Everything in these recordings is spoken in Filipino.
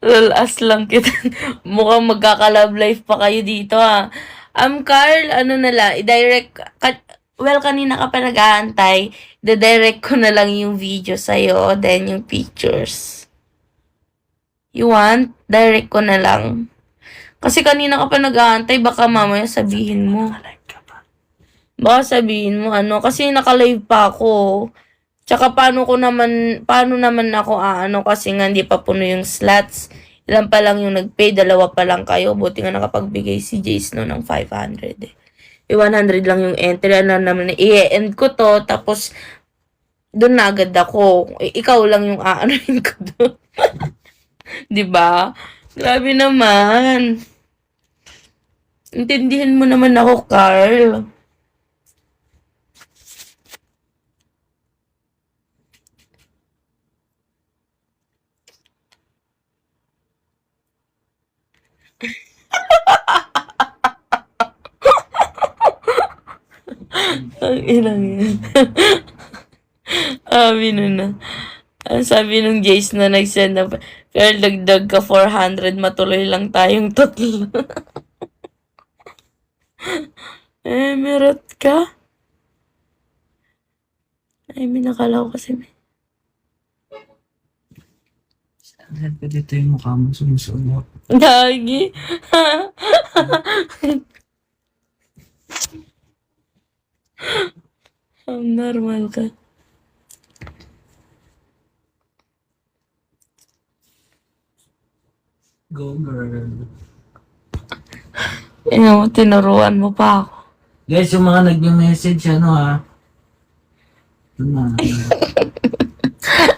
Lol, as lang kita. Mukhang magkaka-love life pa kayo dito, ha. Carl, ano na lang, i-direct, well, kanina ka pa nag-aantay, i-direct ko na lang yung video sa'yo, then yung pictures. You want? Direct ko na lang. Kasi kanina ka pa nag-aantay, baka mamaya sabihin mo. Baka sabihin mo, kasi naka-live pa ako. Tsaka paano naman ako kasi nga hindi pa puno yung slots. Ilan pa lang yung nag-pay, 2 pa lang kayo. Buti nga nakapagbigay si Jace no ng 500 eh. 100 lang yung entry. Ano naman, i-end ko to, tapos doon na agad ako. Ikaw lang yung aanoin ko doon. 'Di ba? Grabe naman. Intindihan mo naman ako, Carl. Ang ilang yan. Sabi nung Jace na nag-send na, Carl, dagdag ka 400, matuloy lang tayong tatlo. Meron ka? Ay, may nakalaw kasi. Lahat ka dito yung mukha mo sumusunod. Gagi. Normal ka. Go girl. Tinuruan mo pa ako. Guys, yung mga nag-message, ha? Ito na.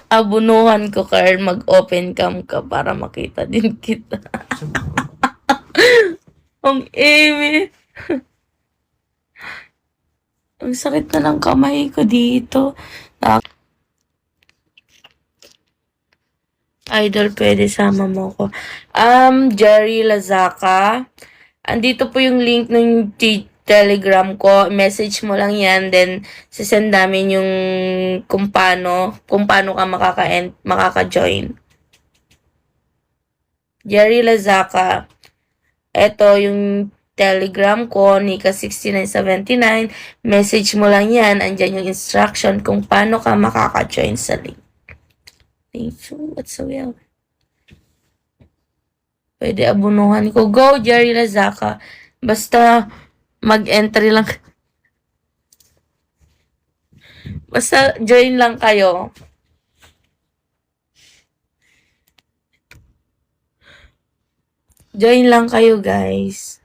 Abunuhan ko, Carl, mag-open cam ka para makita din kita. Ang eme. Ang sakit na ng kamay ko dito. Idol, pwede sama mo ko. Jerry Lazaka. Andito po yung link ng Telegram ko. Message mo lang yan. Then, sisend namin yung kung paano ka makaka-join. Jerry Lazaka. Ito yung Telegram ko, Nika6979. Message mo lang yan. Andyan yung instruction kung paano ka makaka-join sa link. Thank you. What's so well? Pwede abunuhan ko. Go, Jerry Lazaka. Basta mag-entry lang. Basta join lang kayo. Join lang kayo, guys.